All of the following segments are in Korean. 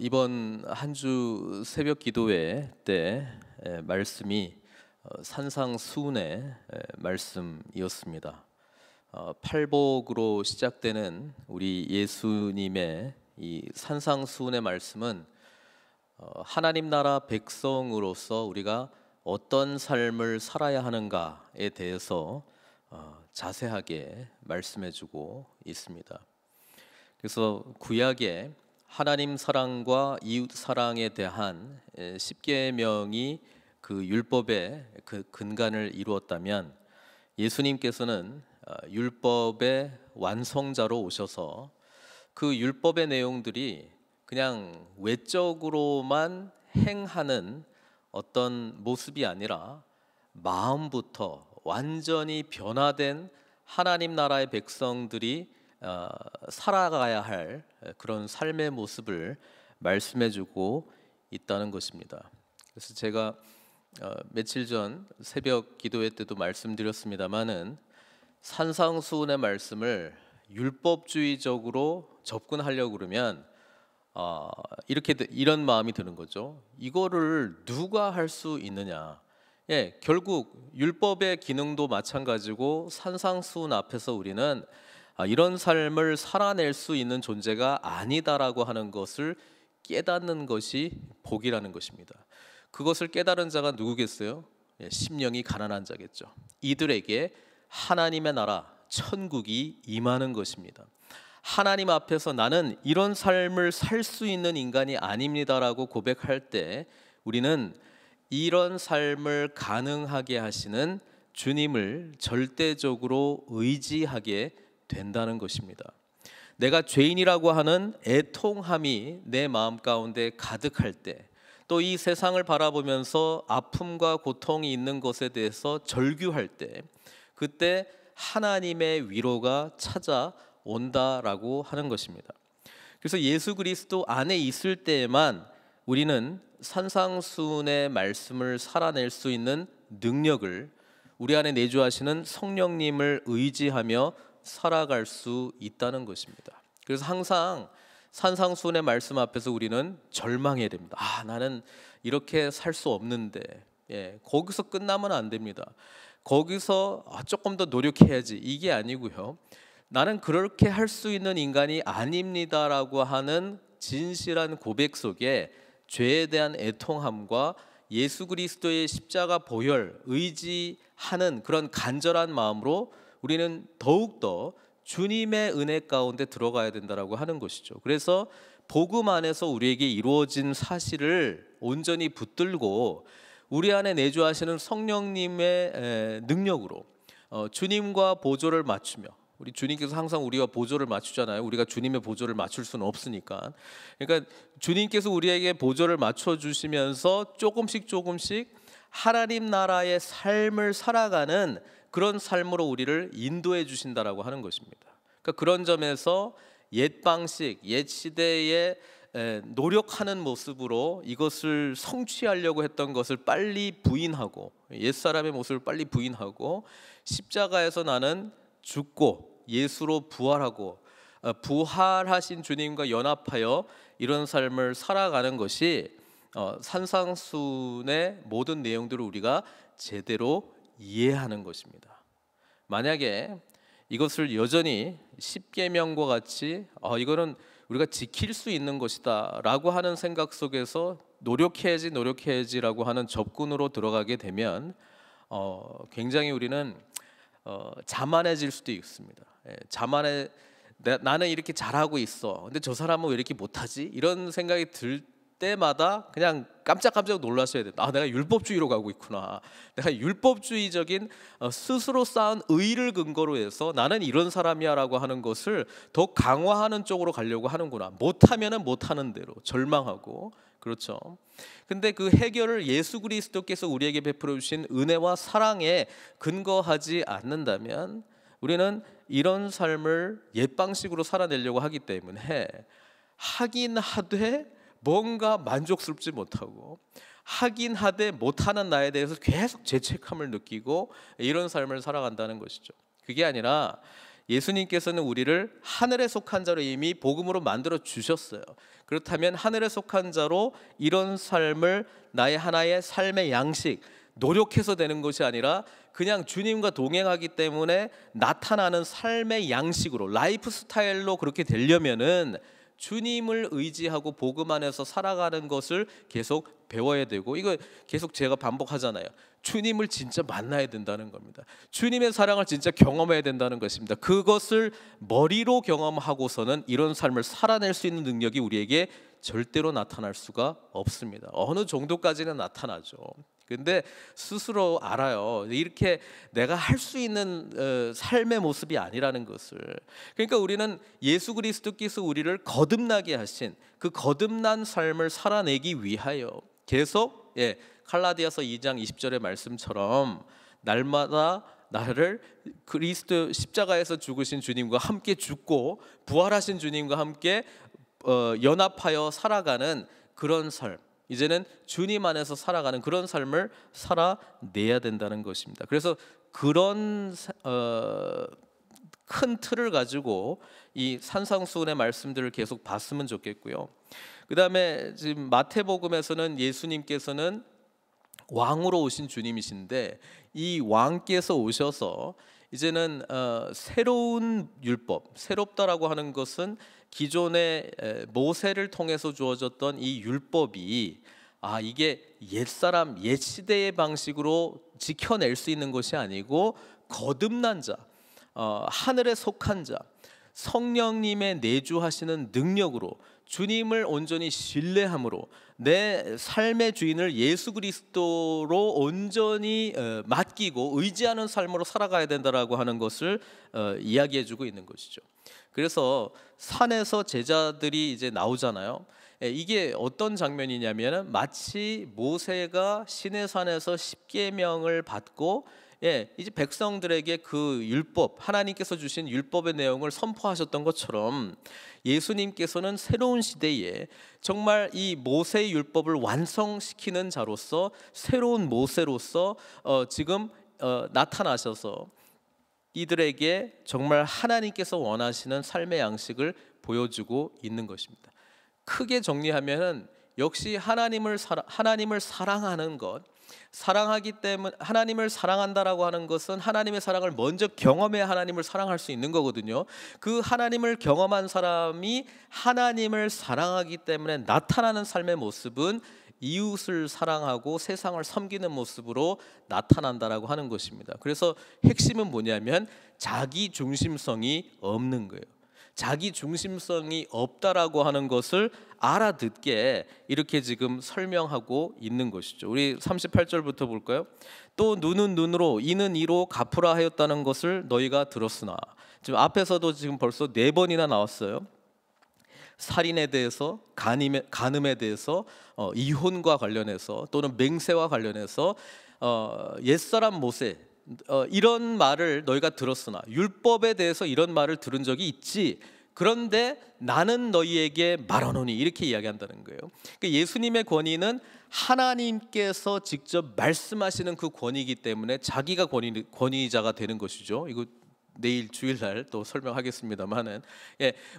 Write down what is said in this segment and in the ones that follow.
이번 한 주 새벽 기도회 때 말씀이 산상수훈의 말씀이었습니다. 팔복으로 시작되는 우리 예수님의 이 산상수훈의 말씀은 하나님 나라 백성으로서 우리가 어떤 삶을 살아야 하는가에 대해서 자세하게 말씀해주고 있습니다. 그래서 구약에 하나님 사랑과 이웃 사랑에 대한 10계명이 그 율법의 그 근간을 이루었다면, 예수님께서는 율법의 완성자로 오셔서 그 율법의 내용들이 그냥 외적으로만 행하는 어떤 모습이 아니라 마음부터 완전히 변화된 하나님 나라의 백성들이 살아가야 할 그런 삶의 모습을 말씀해주고 있다는 것입니다. 그래서 제가 며칠 전 새벽 기도회 때도 말씀드렸습니다마는 산상수훈의 말씀을 율법주의적으로 접근하려고 그러면 이런 마음이 드는 거죠. 이거를 누가 할 수 있느냐? 결국 율법의 기능도 마찬가지고 산상수훈 앞에서 우리는 이런 삶을 살아낼 수 있는 존재가 아니다라고 하는 것을 깨닫는 것이 복이라는 것입니다. 그것을 깨달은 자가 누구겠어요? 심령이 가난한 자겠죠. 이들에게 하나님의 나라, 천국이 임하는 것입니다. 하나님 앞에서 나는 이런 삶을 살 수 있는 인간이 아닙니다라고 고백할 때 우리는 이런 삶을 가능하게 하시는 주님을 절대적으로 의지하게 된다는 것입니다. 내가 죄인이라고 하는 애통함이 내 마음 가운데 가득할 때, 또 이 세상을 바라보면서 아픔과 고통이 있는 것에 대해서 절규할 때, 그때 하나님의 위로가 찾아온다라고 하는 것입니다. 그래서 예수 그리스도 안에 있을 때에만 우리는 산상수훈의 말씀을 살아낼 수 있는 능력을, 우리 안에 내주하시는 성령님을 의지하며 살아갈 수 있다는 것입니다. 그래서 항상 산상수훈의 말씀 앞에서 우리는 절망해야 됩니다. 나는 이렇게 살 수 없는데, 거기서 끝나면 안 됩니다. 거기서 조금 더 노력해야지, 이게 아니고요. 나는 그렇게 할 수 있는 인간이 아닙니다라고 하는 진실한 고백 속에 죄에 대한 애통함과 예수 그리스도의 십자가 보혈 의지하는 그런 간절한 마음으로 우리는 더욱더 주님의 은혜 가운데 들어가야 된다라고 하는 것이죠. 그래서 복음 안에서 우리에게 이루어진 사실을 온전히 붙들고 우리 안에 내주하시는 성령님의 능력으로 주님과 보조를 맞추며, 우리 주님께서 항상 우리와 보조를 맞추잖아요. 우리가 주님의 보조를 맞출 수는 없으니까. 그러니까 주님께서 우리에게 보조를 맞춰주시면서 조금씩 하나님 나라의 삶을 살아가는 그런 삶으로 우리를 인도해 주신다라고 하는 것입니다. 그러니까 그런 점에서 옛 방식, 옛 시대에 노력하는 모습으로 이것을 성취하려고 했던 것을 빨리 부인하고, 옛사람의 모습을 빨리 부인하고, 십자가에서 나는 죽고 예수로 부활하고 부활하신 주님과 연합하여 이런 삶을 살아가는 것이 산상수훈의 모든 내용들을 우리가 제대로 이해하는 것입니다. 만약에 이것을 여전히 십계명과 같이 이거는 우리가 지킬 수 있는 것이다 라고 하는 생각 속에서 노력해야지라고 하는 접근으로 들어가게 되면 굉장히 우리는 자만해질 수도 있습니다. 나는 이렇게 잘하고 있어, 근데 저 사람은 왜 이렇게 못하지? 이런 생각이 들 때마다 그냥 깜짝깜짝 놀라셔야 된다. 내가 율법주의로 가고 있구나. 내가 율법주의적인 스스로 쌓은 의를 근거로 해서 나는 이런 사람이야 라고 하는 것을 더 강화하는 쪽으로 가려고 하는구나. 못하면은 못하는 대로 절망하고, 그렇죠. 근데 그 해결을 예수 그리스도께서 우리에게 베풀어 주신 은혜와 사랑에 근거하지 않는다면 우리는 이런 삶을 옛 방식으로 살아내려고 하기 때문에 하긴 하되 뭔가 만족스럽지 못하고, 하긴 하되 못하는 나에 대해서 계속 죄책감을 느끼고 이런 삶을 살아간다는 것이죠. 그게 아니라 예수님께서는 우리를 하늘에 속한 자로 이미 복음으로 만들어 주셨어요. 그렇다면 하늘에 속한 자로 이런 삶을 나의 하나의 삶의 양식, 노력해서 되는 것이 아니라 그냥 주님과 동행하기 때문에 나타나는 삶의 양식으로, 라이프 스타일로 그렇게 되려면은 주님을 의지하고 복음 안에서 살아가는 것을 계속 배워야 되고, 이거 계속 제가 반복하잖아요. 주님을 진짜 만나야 된다는 겁니다. 주님의 사랑을 진짜 경험해야 된다는 것입니다. 그것을 머리로 경험하고서는 이런 삶을 살아낼 수 있는 능력이 우리에게 절대로 나타날 수가 없습니다. 어느 정도까지는 나타나죠. 근데 스스로 알아요. 이렇게 내가 할 수 있는 삶의 모습이 아니라는 것을. 그러니까 우리는 예수 그리스도께서 우리를 거듭나게 하신 그 거듭난 삶을 살아내기 위하여 계속, 갈라디아서 2장 20절의 말씀처럼 날마다 나를 그리스도 십자가에서 죽으신 주님과 함께 죽고 부활하신 주님과 함께 연합하여 살아가는 그런 삶, 이제는 주님 안에서 살아가는 그런 삶을 살아내야 된다는 것입니다. 그래서 그런 큰 틀을 가지고 이 산상수훈의 말씀들을 계속 봤으면 좋겠고요. 그 다음에 지금 마태복음에서는 예수님께서는 왕으로 오신 주님이신데, 이 왕께서 오셔서 이제는 새로운 율법, 새롭다라고 하는 것은 기존의 모세를 통해서 주어졌던 이 율법이 이게 옛사람, 옛 시대의 방식으로 지켜낼 수 있는 것이 아니고 거듭난 자, 하늘에 속한 자, 성령님의 내주하시는 능력으로 주님을 온전히 신뢰함으로 내 삶의 주인을 예수 그리스도로 온전히 맡기고 의지하는 삶으로 살아가야 된다라고 하는 것을 이야기해주고 있는 것이죠. 그래서 산에서 제자들이 이제 나오잖아요. 이게 어떤 장면이냐면 마치 모세가 시내산에서 십계명을 받고 이제 백성들에게 그 율법, 하나님께서 주신 율법의 내용을 선포하셨던 것처럼 예수님께서는 새로운 시대에 정말 이 모세의 율법을 완성시키는 자로서 새로운 모세로서 지금 나타나셔서 이들에게 정말 하나님께서 원하시는 삶의 양식을 보여주고 있는 것입니다. 크게 정리하면은 역시 하나님을 사랑하는 것, 사랑하기 때문에, 하나님을 사랑한다라고 하는 것은 하나님의 사랑을 먼저 경험해야 하나님을 사랑할 수 있는 거거든요. 그 하나님을 경험한 사람이 하나님을 사랑하기 때문에 나타나는 삶의 모습은 이웃을 사랑하고 세상을 섬기는 모습으로 나타난다라고 하는 것입니다. 그래서 핵심은 뭐냐면 자기 중심성이 없는 거예요. 자기 중심성이 없다라고 하는 것을 알아듣게 이렇게 지금 설명하고 있는 것이죠. 우리 38절부터 볼까요? 또 눈은 눈으로 이는 이로 갚으라 하였다는 것을 너희가 들었으나, 지금 앞에서도 지금 벌써 4번이나 나왔어요. 살인에 대해서, 간음에 대해서, 이혼과 관련해서 또는 맹세와 관련해서 옛사람 모세, 이런 말을 너희가 들었으나, 율법에 대해서 이런 말을 들은 적이 있지, 그런데 나는 너희에게 말하노니, 이렇게 이야기한다는 거예요. 그러니까 예수님의 권위는 하나님께서 직접 말씀하시는 그 권위이기 때문에 자기가 권위자가 되는 것이죠. 이거 내일 주일날 또 설명하겠습니다만은,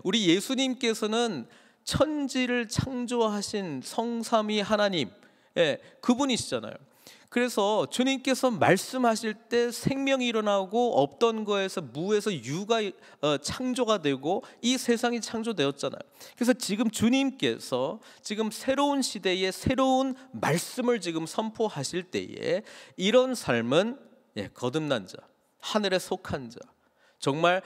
우리 예수님께서는 천지를 창조하신 성삼위 하나님, 그분이시잖아요. 그래서 주님께서 말씀하실 때 생명이 일어나고 없던 거에서 무에서 유가 창조가 되고 이 세상이 창조되었잖아요. 그래서 지금 주님께서 지금 새로운 시대에 새로운 말씀을 지금 선포하실 때에 이런 삶은 거듭난 자, 하늘에 속한 자, 정말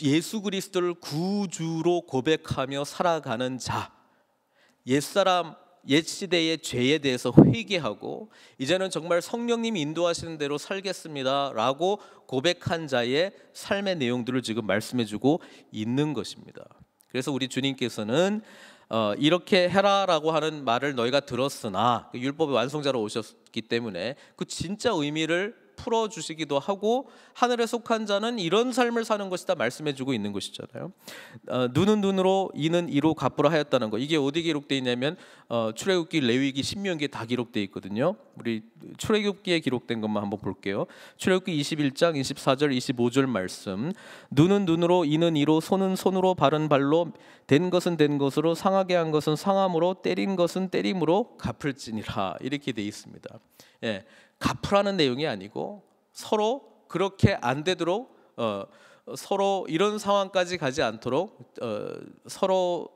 예수 그리스도를 구주로 고백하며 살아가는 자, 옛사람, 옛 시대의 죄에 대해서 회개하고 이제는 정말 성령님이 인도하시는 대로 살겠습니다라고 고백한 자의 삶의 내용들을 지금 말씀해주고 있는 것입니다. 그래서 우리 주님께서는 이렇게 해라라고 하는 말을 너희가 들었으나, 율법의 완성자로 오셨기 때문에 그 진짜 의미를 풀어 주시기도 하고 하늘에 속한 자는 이런 삶을 사는 것이다 말씀해 주고 있는 것이잖아요. 눈은 눈으로 이는 이로 갚으라 하였다는 거. 이게 어디 기록되어 있냐면 출애굽기, 레위기, 신명기에 다 기록되어 있거든요. 우리 출애굽기에 기록된 것만 한번 볼게요. 출애굽기 21장 24절 25절 말씀. 눈은 눈으로 이는 이로 손은 손으로 발은 발로 된 것은 된 것으로 상하게 한 것은 상함으로 때린 것은 때림으로 갚을지니라. 이렇게 되어 있습니다. 예, 갚으라는 내용이 아니고 서로 그렇게 안 되도록 서로 이런 상황까지 가지 않도록 서로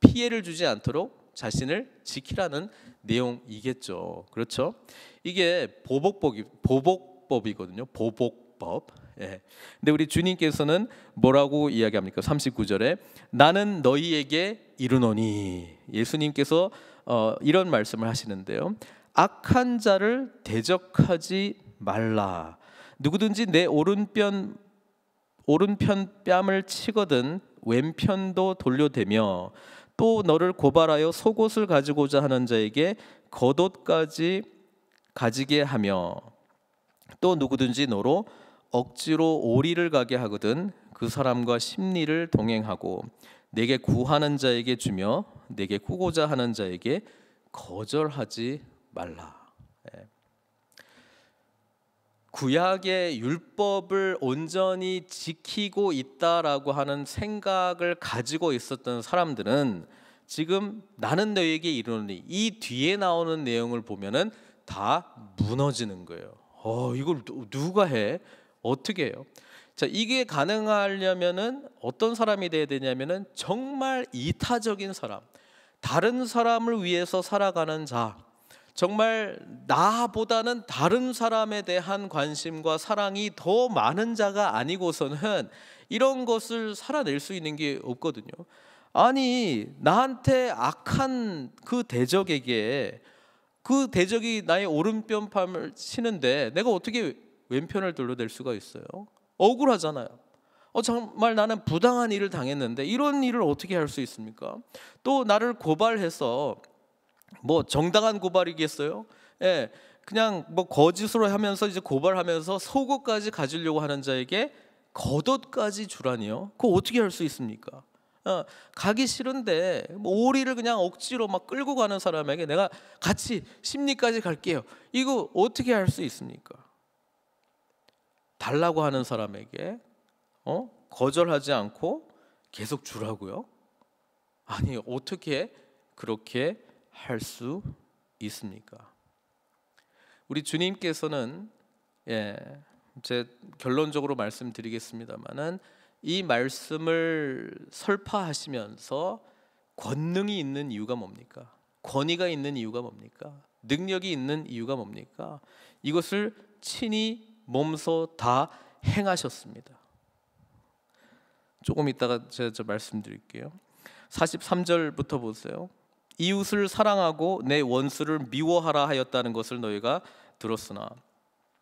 피해를 주지 않도록 자신을 지키라는 내용이겠죠. 그렇죠? 이게 보복법이거든요. 보복법. 예. 근데 우리 주님께서는 뭐라고 이야기합니까? 39절에 나는 너희에게 이르노니. 예수님께서 이런 말씀을 하시는데요. 악한 자를 대적하지 말라. 누구든지 내 오른편 뺨을 치거든 왼편도 돌려대며 또 너를 고발하여 속옷을 가지고자 하는 자에게 겉옷까지 가지게 하며 또 누구든지 너로 억지로 오리를 가게 하거든 그 사람과 심리를 동행하고 내게 구하는 자에게 주며 내게 구고자 하는 자에게 거절하지 말라. 구약의 율법을 온전히 지키고 있다라고 하는 생각을 가지고 있었던 사람들은 지금 나는 너에게 이르노니 이 뒤에 나오는 내용을 보면은 다 무너지는 거예요. 이걸 누가 해? 어떻게 해요? 자, 이게 가능하려면은 어떤 사람이 돼야 되냐면은 정말 이타적인 사람, 다른 사람을 위해서 살아가는 자, 정말 나보다는 다른 사람에 대한 관심과 사랑이 더 많은 자가 아니고서는 이런 것을 살아낼 수 있는 게 없거든요. 아니, 나한테 악한 그 대적에게 그 대적이 나의 오른편을 치는데 내가 어떻게 왼편을 돌려댈 수가 있어요? 억울하잖아요. 정말 나는 부당한 일을 당했는데 이런 일을 어떻게 할 수 있습니까? 또 나를 고발해서 뭐 정당한 고발이겠어요? 예, 그냥 뭐 거짓으로 하면서 이제 고발하면서 속옷까지 가지려고 하는 자에게 겉옷까지 주라니요? 그거 어떻게 할 수 있습니까? 가기 싫은데 뭐 오리를 그냥 억지로 막 끌고 가는 사람에게 내가 같이 심리까지 갈게요. 이거 어떻게 할 수 있습니까? 달라고 하는 사람에게 거절하지 않고 계속 주라고요? 아니, 어떻게 그렇게 할 수 있습니까? 우리 주님께서는 제 결론적으로 말씀드리겠습니다만은 이 말씀을 설파하시면서 권능이 있는 이유가 뭡니까? 권위가 있는 이유가 뭡니까? 능력이 있는 이유가 뭡니까? 이것을 친히 몸소 다 행하셨습니다. 조금 이따가 제가 말씀드릴게요. 43절부터 보세요. 이웃을 사랑하고 내 원수를 미워하라 하였다는 것을 너희가 들었으나,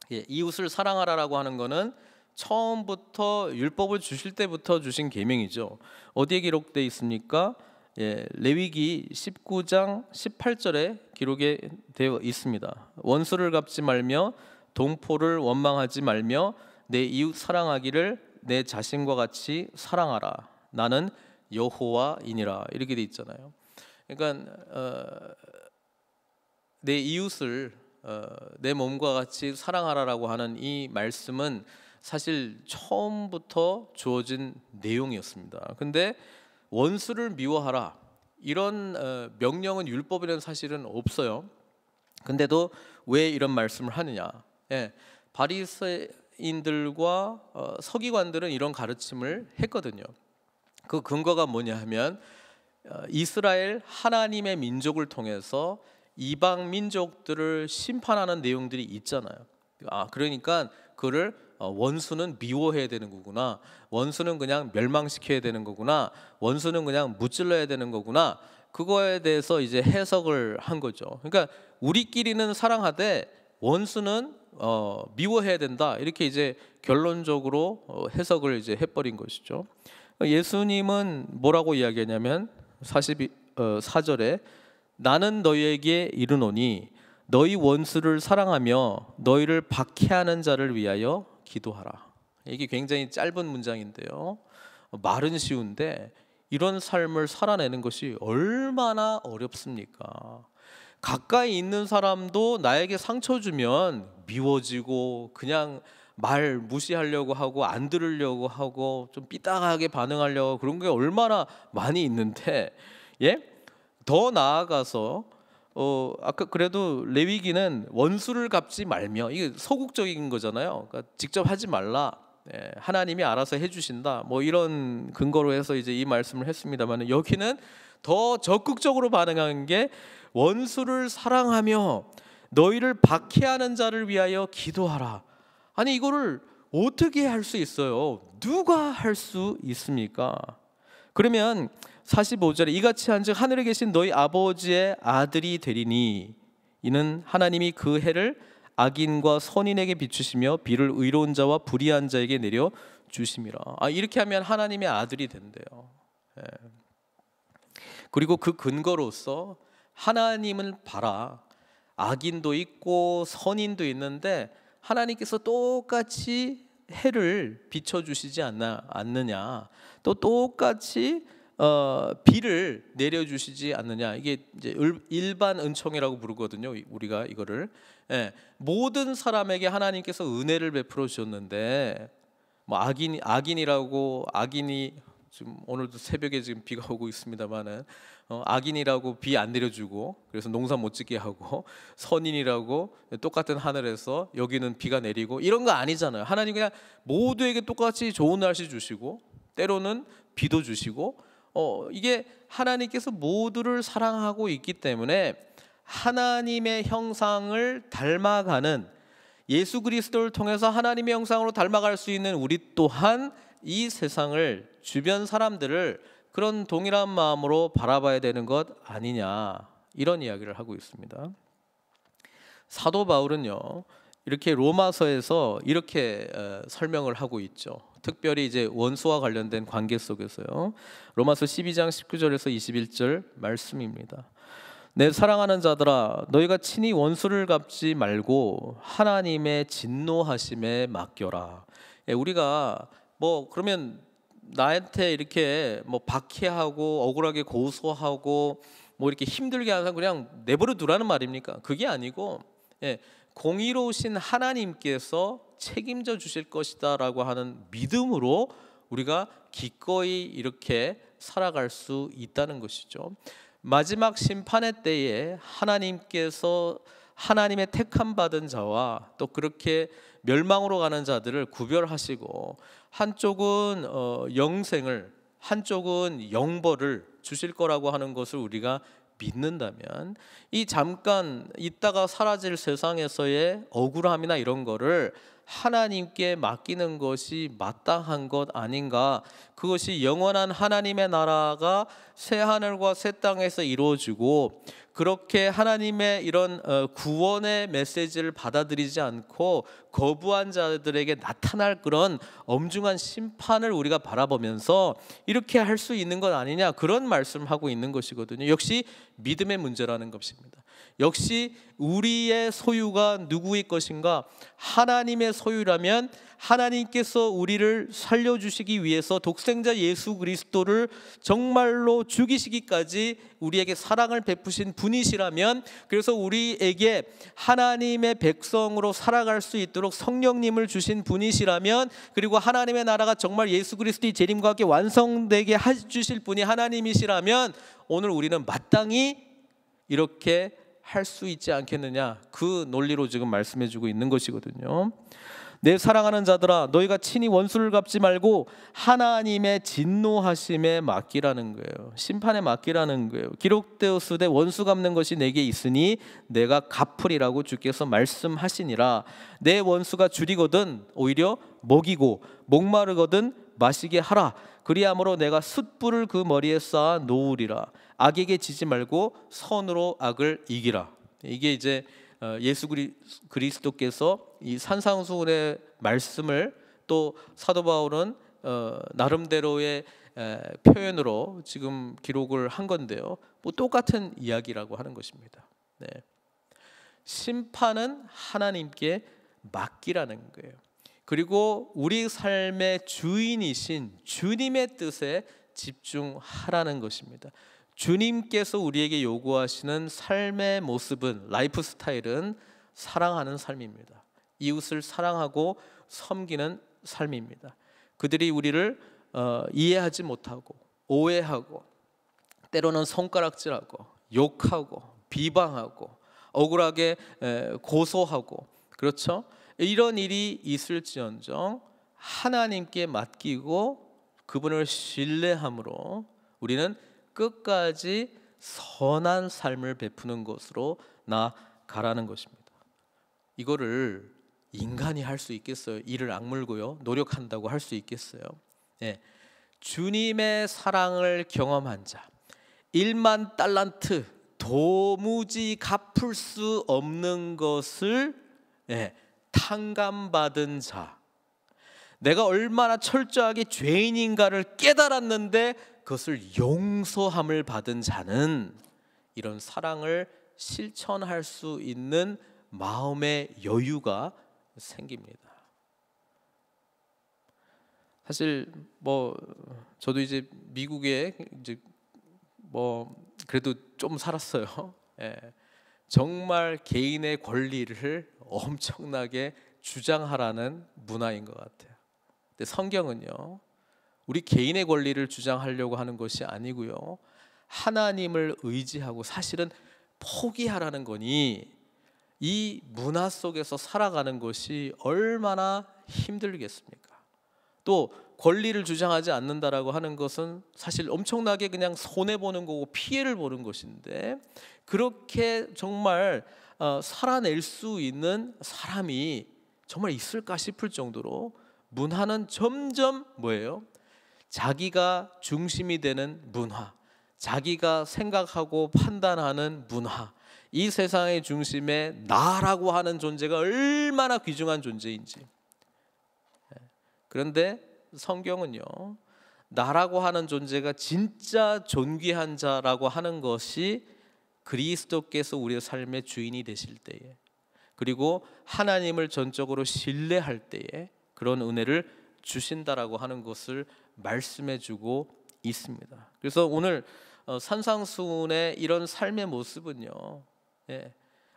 이웃을 사랑하라라고 하는 것은 처음부터 율법을 주실 때부터 주신 계명이죠. 어디에 기록되어 있습니까? 레위기 19장 18절에 기록이 되어 있습니다. 원수를 갚지 말며 동포를 원망하지 말며 내 이웃 사랑하기를 내 자신과 같이 사랑하라. 나는 여호와이니라. 이렇게 되어 있잖아요. 그러니까 내 이웃을 내 몸과 같이 사랑하라라고 하는 이 말씀은 사실 처음부터 주어진 내용이었습니다. 근데 원수를 미워하라 이런 명령은 율법에는 사실은 없어요. 근데도 왜 이런 말씀을 하느냐? 바리새인들과 서기관들은 이런 가르침을 했거든요. 그 근거가 뭐냐 하면 이스라엘 하나님의 민족을 통해서 이방 민족들을 심판하는 내용들이 있잖아요. 그러니까 그를 원수는 미워해야 되는 거구나, 원수는 그냥 멸망시켜야 되는 거구나, 원수는 그냥 무찔러야 되는 거구나, 그거에 대해서 이제 해석을 한 거죠. 그러니까 우리끼리는 사랑하되 원수는 미워해야 된다, 이렇게 이제 결론적으로 해석을 이제 해버린 것이죠. 예수님은 뭐라고 이야기하냐면 44절에 나는 너희에게 이르노니 너희 원수를 사랑하며 너희를 박해하는 자를 위하여 기도하라. 이게 굉장히 짧은 문장인데요. 말은 쉬운데 이런 삶을 살아내는 것이 얼마나 어렵습니까? 가까이 있는 사람도 나에게 상처 주면 미워지고 그냥 말 무시하려고 하고 안 들으려고 하고 좀 삐딱하게 반응하려고, 그런 게 얼마나 많이 있는데, 예? 더 나아가서 아까 그래도 레위기는 원수를 갚지 말며, 이게 소극적인 거잖아요. 그러니까 직접 하지 말라. 예, 하나님이 알아서 해주신다. 뭐 이런 근거로 해서 이제 이 말씀을 했습니다만, 여기는 더 적극적으로 반응하는 게 원수를 사랑하며 너희를 박해하는 자를 위하여 기도하라. 아니 이거를 어떻게 할 수 있어요? 누가 할 수 있습니까? 그러면 45절에 이같이 한즉 하늘에 계신 너희 아버지의 아들이 되리니 이는 하나님이 그 해를 악인과 선인에게 비추시며 비를 의로운 자와 불의한 자에게 내려 주심이라. 이렇게 하면 하나님의 아들이 된대요. 예. 그리고 그 근거로서 하나님을 봐라. 악인도 있고 선인도 있는데 하나님께서 똑같이 해를 비춰주시지 않느냐, 또 똑같이 비를 내려주시지 않느냐. 이게 이제 일반 은총이라고 부르거든요. 우리가 이거를, 예, 모든 사람에게 하나님께서 은혜를 베풀어 주셨는데, 뭐 악인이라고, 악인이 지금 오늘도 새벽에 지금 비가 오고 있습니다만은 악인이라고 비 안 내려주고 그래서 농사 못 짓게 하고, 선인이라고 똑같은 하늘에서 여기는 비가 내리고, 이런 거 아니잖아요. 하나님 그냥 모두에게 똑같이 좋은 날씨 주시고 때로는 비도 주시고, 이게 하나님께서 모두를 사랑하고 있기 때문에 하나님의 형상을 닮아가는, 예수 그리스도를 통해서 하나님의 형상으로 닮아갈 수 있는 우리 또한 이 세상을, 주변 사람들을 그런 동일한 마음으로 바라봐야 되는 것 아니냐, 이런 이야기를 하고 있습니다. 사도 바울은요 이렇게 로마서에서 이렇게 설명을 하고 있죠. 특별히 이제 원수와 관련된 관계 속에서요. 로마서 12장 19절에서 21절 말씀입니다. 내 사랑하는 자들아, 너희가 친히 원수를 갚지 말고 하나님의 진노하심에 맡겨라. 우리가 뭐 그러면 나한테 이렇게 뭐 박해하고 억울하게 고소하고 뭐 이렇게 힘들게 하는 사람 그냥 내버려 두라는 말입니까? 그게 아니고, 예, 공의로우신 하나님께서 책임져 주실 것이다라고 하는 믿음으로 우리가 기꺼이 이렇게 살아갈 수 있다는 것이죠. 마지막 심판의 때에 하나님께서 하나님의 택함 받은 자와 또 그렇게 멸망으로 가는 자들을 구별하시고, 한쪽은 영생을, 한쪽은 영벌을 주실 거라고 하는 것을 우리가 믿는다면, 이 잠깐 있다가 사라질 세상에서의 억울함이나 이런 거를 하나님께 맡기는 것이 마땅한 것 아닌가. 그것이 영원한 하나님의 나라가 새 하늘과 새 땅에서 이루어지고, 그렇게 하나님의 이런 구원의 메시지를 받아들이지 않고 거부한 자들에게 나타날 그런 엄중한 심판을 우리가 바라보면서 이렇게 할 수 있는 것 아니냐, 그런 말씀을 하고 있는 것이거든요. 역시 믿음의 문제라는 것입니다. 역시 우리의 소유가 누구의 것인가? 하나님의 소유라면 하나님께서 우리를 살려주시기 위해서 독생자 예수 그리스도를 정말로 죽이시기까지 우리에게 사랑을 베푸신 분이시라면, 그래서 우리에게 하나님의 백성으로 살아갈 수 있도록 성령님을 주신 분이시라면, 그리고 하나님의 나라가 정말 예수 그리스도의 재림과 함께 완성되게 해주실 분이 하나님이시라면 오늘 우리는 마땅히 이렇게 할 수 있지 않겠느냐, 그 논리로 지금 말씀해주고 있는 것이거든요. 내 사랑하는 자들아, 너희가 친히 원수를 갚지 말고 하나님의 진노하심에 맡기라는 거예요. 심판에 맡기라는 거예요. 기록되었으되 원수 갚는 것이 내게 있으니 내가 갚으리라고 주께서 말씀하시니라. 내 원수가 줄이거든 오히려 먹이고 목마르거든 마시게 하라. 그리함으로 내가 숯불을 그 머리에 쌓아 놓으리라. 악에게 지지 말고 선으로 악을 이기라. 이게 이제 예수 그리스도께서 이 산상수훈의 말씀을 또 사도 바울은 나름대로의 표현으로 지금 기록을 한 건데요. 뭐 똑같은 이야기라고 하는 것입니다. 네. 심판은 하나님께 맡기라는 거예요. 그리고 우리 삶의 주인이신 주님의 뜻에 집중하라는 것입니다. 주님께서 우리에게 요구하시는 삶의 모습은, 라이프 스타일은 사랑하는 삶입니다. 이웃을 사랑하고 섬기는 삶입니다. 그들이 우리를 이해하지 못하고 오해하고 때로는 손가락질하고 욕하고 비방하고 억울하게 고소하고, 그렇죠? 이런 일이 있을지언정 하나님께 맡기고 그분을 신뢰함으로 우리는 끝까지 선한 삶을 베푸는 것으로 나아가라는 것입니다. 이거를 인간이 할 수 있겠어요? 이를 악물고요 노력한다고 할 수 있겠어요? 예. 주님의 사랑을 경험한 자, 1만 달란트 도무지 갚을 수 없는 것을 탕감받은 자, 내가 얼마나 철저하게 죄인인가를 깨달았는데 그것을 용서함을 받은 자는 이런 사랑을 실천할 수 있는 마음의 여유가 생깁니다. 사실 저도 이제 미국에 이제 그래도 좀 살았어요. 정말 개인의 권리를 엄청나게 주장하라는 문화인 것 같아요. 근데 성경은요, 우리 개인의 권리를 주장하려고 하는 것이 아니고요, 하나님을 의지하고 사실은 포기하라는 거니 이 문화 속에서 살아가는 것이 얼마나 힘들겠습니까? 또 권리를 주장하지 않는다라고 하는 것은 사실 엄청나게 그냥 손해보는 거고 피해를 보는 것인데, 그렇게 정말 살아낼 수 있는 사람이 정말 있을까 싶을 정도로 문화는 점점 자기가 중심이 되는 문화, 자기가 생각하고 판단하는 문화, 이 세상의 중심에 나라고 하는 존재가 얼마나 귀중한 존재인지. 그런데 성경은요, 나라고 하는 존재가 진짜 존귀한 자라고 하는 것이 그리스도께서 우리의 삶의 주인이 되실 때에, 그리고 하나님을 전적으로 신뢰할 때에 그런 은혜를 주신다라고 하는 것을 말씀해 주고 있습니다. 그래서 오늘 산상수훈의 이런 삶의 모습은요,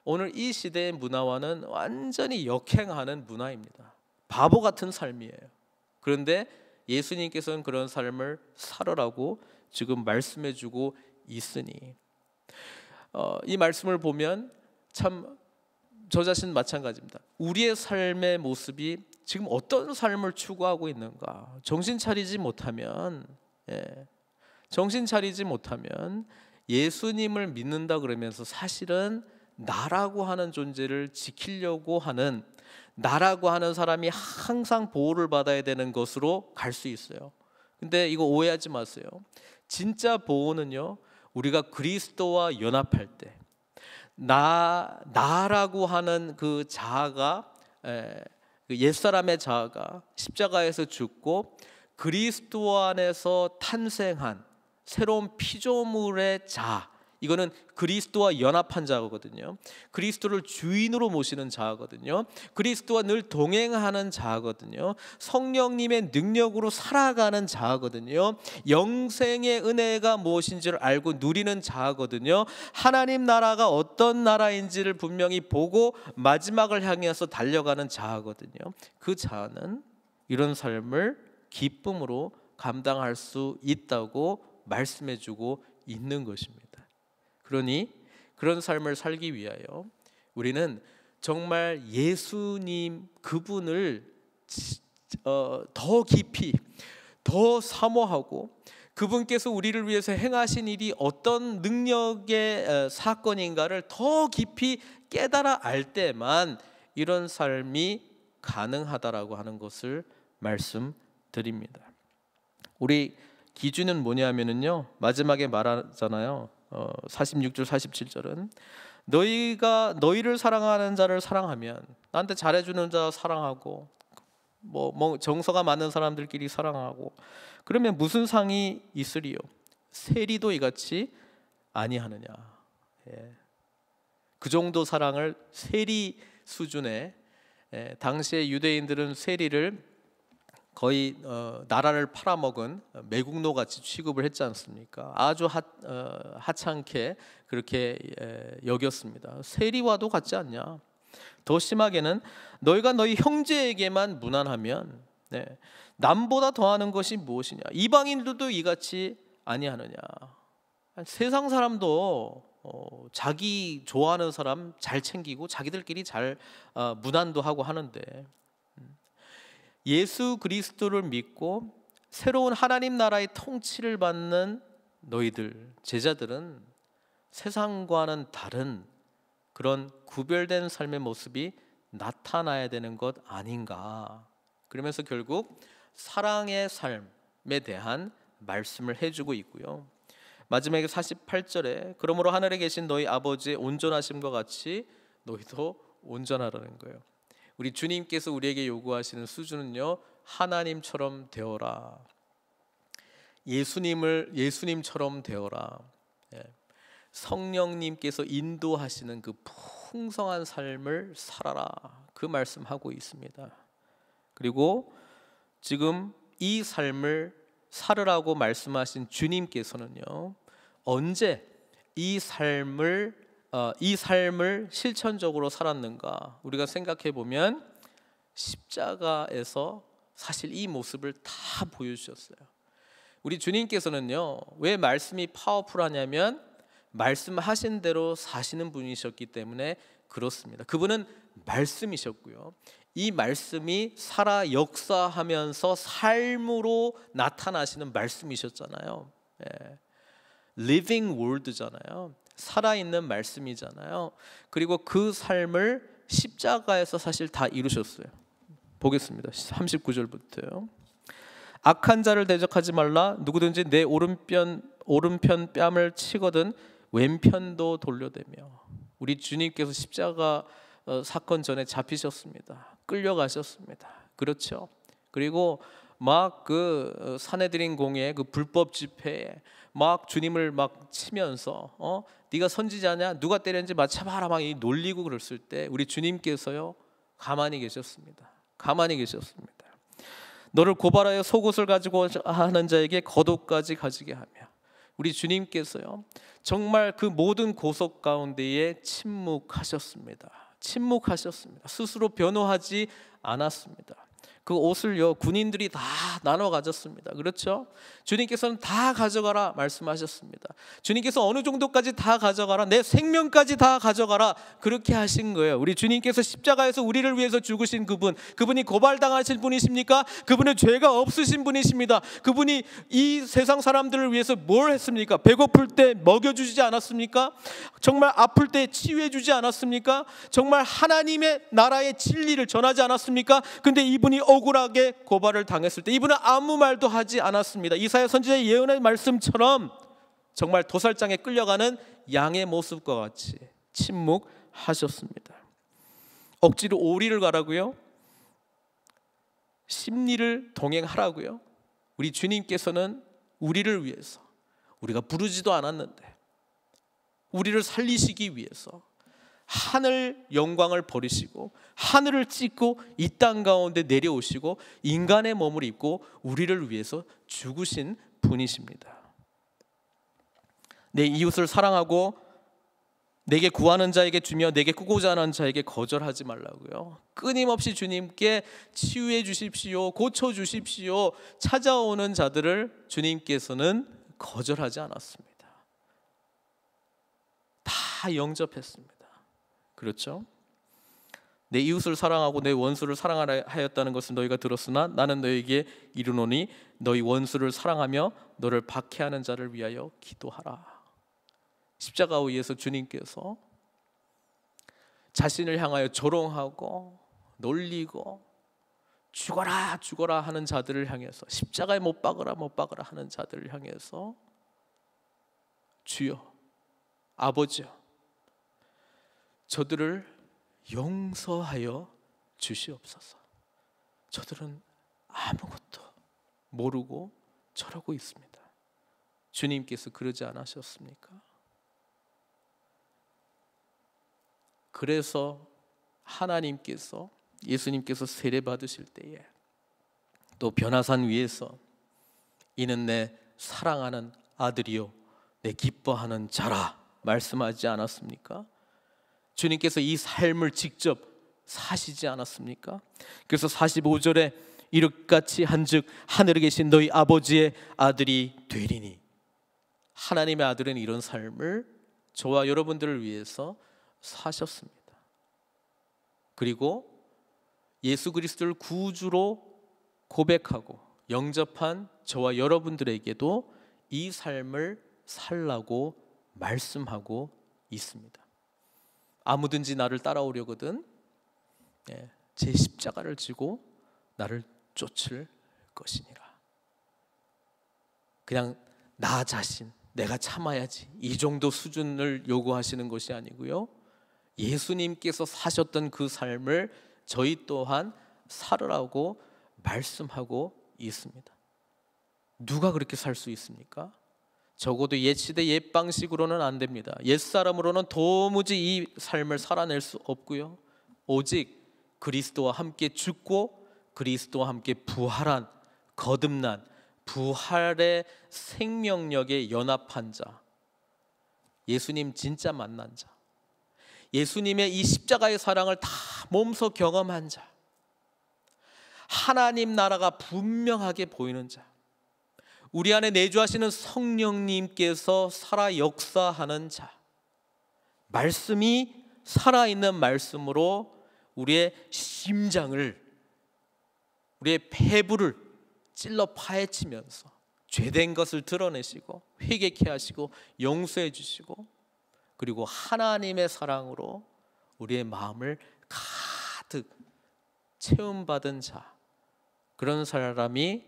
오늘 이 시대의 문화와는 완전히 역행하는 문화입니다. 바보 같은 삶이에요. 그런데 예수님께서는 그런 삶을 살아라고 지금 말씀해 주고 있으니, 이 말씀을 보면 참 저 자신 마찬가지입니다. 우리의 삶의 모습이 지금 어떤 삶을 추구하고 있는가, 정신 차리지 못하면 예수님을 믿는다 그러면서 사실은 나라고 하는 존재를 지키려고 하는, 나라고 하는 사람이 항상 보호를 받아야 되는 것으로 갈 수 있어요. 근데 이거 오해하지 마세요. 진짜 보호는요, 우리가 그리스도와 연합할 때, 나라고 하는 그 자아가, 옛사람의 자아가 십자가에서 죽고 그리스도 안에서 탄생한 새로운 피조물의 자아, 이거는 그리스도와 연합한 자거든요. 그리스도를 주인으로 모시는 자거든요. 그리스도와 늘 동행하는 자거든요. 성령님의 능력으로 살아가는 자거든요. 영생의 은혜가 무엇인지를 알고 누리는 자거든요. 하나님 나라가 어떤 나라인지를 분명히 보고 마지막을 향해서 달려가는 자거든요. 그 자는 이런 삶을 기쁨으로 감당할 수 있다고 말씀해주고 있는 것입니다. 그러니 그런 삶을 살기 위하여 우리는 정말 예수님 그분을 더 깊이, 더 사모하고, 그분께서 우리를 위해서 행하신 일이 어떤 능력의 사건인가를 더 깊이 깨달아 알 때만 이런 삶이 가능하다라고 하는 것을 말씀드립니다. 우리 기준은 뭐냐면요, 마지막에 말하잖아요. 46절 47절은 너희를 사랑하는 자를 사랑하면, 나한테 잘해주는 자 사랑하고, 정서가 맞는 사람들끼리 사랑하고, 그러면 무슨 상이 있으리요? 세리도 이같이 아니하느냐. 그 정도 사랑을 세리 수준의, 당시에 유대인들은 세리를 거의 나라를 팔아먹은 매국노 같이 취급을 했지 않습니까? 아주 하찮게 그렇게 여겼습니다. 세리와도 같지 않냐? 더 심하게는 너희가 너희 형제에게만 무난하면 남보다 더하는 것이 무엇이냐? 이방인들도 이같이 아니하느냐? 세상 사람도 자기 좋아하는 사람 잘 챙기고 자기들끼리 잘 무난도 하고 하는데, 예수 그리스도를 믿고 새로운 하나님 나라의 통치를 받는 너희들 제자들은 세상과는 다른 그런 구별된 삶의 모습이 나타나야 되는 것 아닌가. 그러면서 결국 사랑의 삶에 대한 말씀을 해주고 있고요. 마지막에 48절에 그러므로 하늘에 계신 너희 아버지의 온전하심과 같이 너희도 온전하라는 거예요. 우리 주님께서 우리에게 요구하시는 수준은요, 하나님처럼 되어라. 예수님처럼 되어라. 성령님께서 인도하시는 그 풍성한 삶을 살아라. 그 말씀하고 있습니다. 그리고 지금 이 삶을 살으라고 말씀하신 주님께서는요, 언제 이 삶을 실천적으로 살았는가? 우리가 생각해 보면 십자가에서 사실 이 모습을 다 보여주셨어요. 우리 주님께서는요, 왜 말씀이 파워풀하냐면 말씀하신 대로 사시는 분이셨기 때문에 그렇습니다. 그분은 말씀이셨고요, 이 말씀이 살아 역사하면서 삶으로 나타나시는 말씀이셨잖아요. Living Word잖아요. 살아있는 말씀이잖아요. 그리고 그 삶을 십자가에서 사실 다 이루셨어요. 보겠습니다. 39절부터요. 악한 자를 대적하지 말라. 누구든지 내 오른편 뺨을 치거든 왼편도 돌려대며. 우리 주님께서 십자가 사건 전에 잡히셨습니다. 끌려가셨습니다. 그렇죠. 그리고 막 그 사내들인 공예 그 불법 집회에 막 주님을 막 치면서 네가 선지자냐, 누가 때렸는지 맞춰봐라 막 놀리고 그랬을 때 우리 주님께서요 가만히 계셨습니다. 가만히 계셨습니다. 너를 고발하여 속옷을 가지고 하는 자에게 겉옷까지 가지게 하며. 우리 주님께서요 정말 그 모든 고속 가운데에 침묵하셨습니다. 침묵하셨습니다. 스스로 변호하지 않았습니다. 그 옷을요 군인들이 다 나눠 가졌습니다. 그렇죠? 주님께서는 다 가져가라 말씀하셨습니다. 주님께서 어느 정도까지 다 가져가라, 내 생명까지 다 가져가라, 그렇게 하신 거예요. 우리 주님께서 십자가에서 우리를 위해서 죽으신 그분이 고발당하신 분이십니까? 그분은 죄가 없으신 분이십니다. 그분이 이 세상 사람들을 위해서 뭘 했습니까? 배고플 때 먹여주지 않았습니까? 정말 아플 때 치유해주지 않았습니까? 정말 하나님의 나라의 진리를 전하지 않았습니까? 근데 이분이 억울하게 고발을 당했을 때 이분은 아무 말도 하지 않았습니다. 이사야 선지자의 예언의 말씀처럼 정말 도살장에 끌려가는 양의 모습과 같이 침묵하셨습니다. 억지로 오리를 가라고요? 심리를 동행하라고요? 우리 주님께서는 우리를 위해서, 우리가 부르지도 않았는데 우리를 살리시기 위해서 하늘 영광을 버리시고 하늘을 찢고 이 땅 가운데 내려오시고 인간의 몸을 입고 우리를 위해서 죽으신 분이십니다. 내 이웃을 사랑하고 내게 구하는 자에게 주며 내게 꾸고자 하는 자에게 거절하지 말라고요. 끊임없이 주님께 치유해 주십시오, 고쳐 주십시오 찾아오는 자들을 주님께서는 거절하지 않았습니다. 다 영접했습니다. 그렇죠? 내 이웃을 사랑하고 내 원수를 사랑하라 하였다는 것을 너희가 들었으나 나는 너희에게 이르노니 너희 원수를 사랑하며 너를 박해하는 자를 위하여 기도하라. 십자가 위에서 주님께서 자신을 향하여 조롱하고 놀리고 죽어라 죽어라 하는 자들을 향해서, 십자가에 못 박으라 못 박으라 하는 자들을 향해서 주여 아버지여 저들을 용서하여 주시옵소서. 저들은 아무것도 모르고 저러고 있습니다. 주님께서 그러지 않으셨습니까? 그래서 하나님께서, 예수님께서 세례 받으실 때에 또 변화산 위에서 이는 내 사랑하는 아들이요 내 기뻐하는 자라 말씀하지 않았습니까? 주님께서 이 삶을 직접 사시지 않았습니까? 그래서 45절에 이릇같이 한즉 하늘에 계신 너희 아버지의 아들이 되리니, 하나님의 아들은 이런 삶을 저와 여러분들을 위해서 사셨습니다. 그리고 예수 그리스도를 구주로 고백하고 영접한 저와 여러분들에게도 이 삶을 살라고 말씀하고 있습니다. 아무든지 나를 따라오려거든 제 십자가를 지고 나를 쫓을 것이니라. 그냥 나 자신, 내가 참아야지 이 정도 수준을 요구하시는 것이 아니고요, 예수님께서 사셨던 그 삶을 저희 또한 살으라고 말씀하고 있습니다. 누가 그렇게 살 수 있습니까? 적어도 옛시대 옛 방식으로는 안 됩니다. 옛사람으로는 도무지 이 삶을 살아낼 수 없고요, 오직 그리스도와 함께 죽고 그리스도와 함께 부활한, 거듭난 부활의 생명력에 연합한 자, 예수님 진짜 만난 자, 예수님의 이 십자가의 사랑을 다 몸소 경험한 자, 하나님 나라가 분명하게 보이는 자, 우리 안에 내주하시는 성령님께서 살아 역사하는 자, 말씀이 살아있는 말씀으로 우리의 심장을, 우리의 폐부를 찔러 파헤치면서 죄된 것을 드러내시고 회개케 하시고 용서해 주시고, 그리고 하나님의 사랑으로 우리의 마음을 가득 체험받은 자, 그런 사람이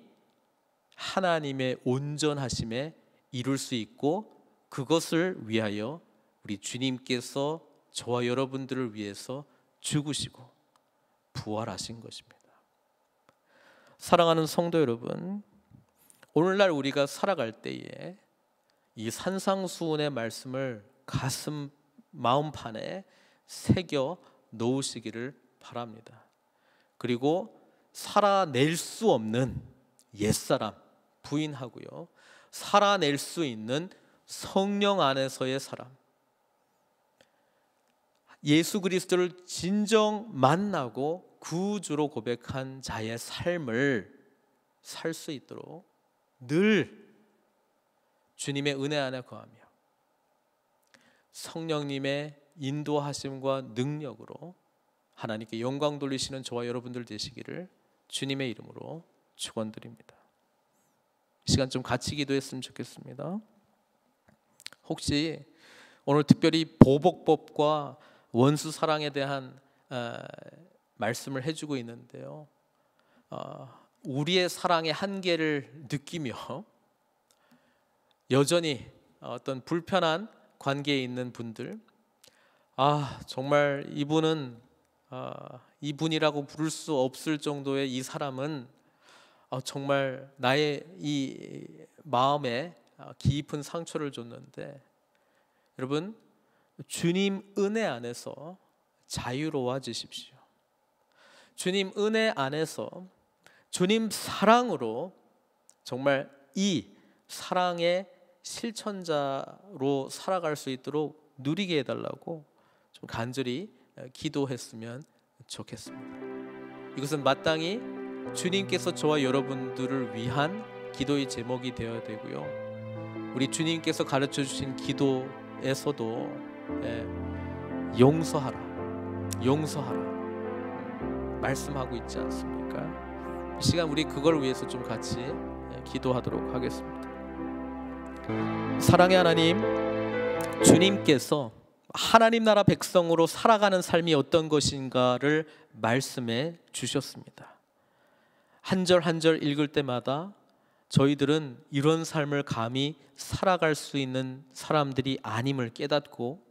하나님의 온전하심에 이룰 수 있고, 그것을 위하여 우리 주님께서 저와 여러분들을 위해서 죽으시고 부활하신 것입니다. 사랑하는 성도 여러분, 오늘날 우리가 살아갈 때에 이 산상수훈의 말씀을 가슴 마음판에 새겨 놓으시기를 바랍니다. 그리고 살아낼 수 없는 옛사람 부인하고요, 살아낼 수 있는 성령 안에서의 사람, 예수 그리스도를 진정 만나고 구주로 고백한 자의 삶을 살 수 있도록 늘 주님의 은혜 안에 거하며 성령님의 인도하심과 능력으로 하나님께 영광 돌리시는 저와 여러분들 되시기를 주님의 이름으로 축원드립니다. 이 시간 좀 같이 기도했으면 좋겠습니다. 혹시 오늘 특별히 보복법과 원수 사랑에 대한 말씀을 해주고 있는데요, 우리의 사랑의 한계를 느끼며 여전히 어떤 불편한 관계에 있는 분들, 정말 이분이라고 부를 수 없을 정도의 이 사람은 정말 나의 이 마음에 깊은 상처를 줬는데, 여러분, 주님 은혜 안에서 자유로워지십시오. 주님 은혜 안에서 주님 사랑으로 정말 이 사랑의 실천자로 살아갈 수 있도록 누리게 해달라고 좀 간절히 기도했으면 좋겠습니다. 이것은 마땅히 주님께서 저와 여러분들을 위한 기도의 제목이 되어야 되고요, 우리 주님께서 가르쳐 주신 기도에서도 용서하라 말씀하고 있지 않습니까? 이 시간 우리 그걸 위해서 좀 같이 기도하도록 하겠습니다. 사랑의 하나님, 주님께서 하나님 나라 백성으로 살아가는 삶이 어떤 것인가를 말씀해 주셨습니다. 한 절 한 절 읽을 때마다 저희들은 이런 삶을 감히 살아갈 수 있는 사람들이 아님을 깨닫고,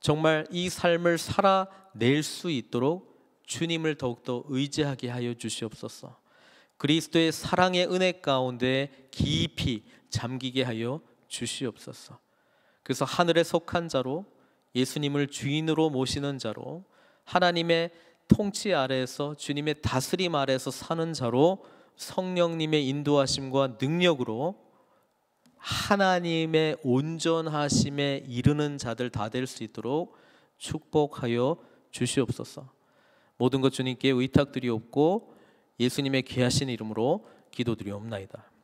정말 이 삶을 살아낼 수 있도록 주님을 더욱더 의지하게 하여 주시옵소서. 그리스도의 사랑의 은혜 가운데 깊이 잠기게 하여 주시옵소서. 그래서 하늘에 속한 자로 예수님을 주인으로 모시는 자로, 하나님의 통치 아래에서, 주님의 다스림 아래에서 사는 자로, 성령님의 인도하심과 능력으로 하나님의 온전하심에 이르는 자들 다 될 수 있도록 축복하여 주시옵소서. 모든 것 주님께 의탁드리옵고 예수님의 귀하신 이름으로 기도드리옵나이다.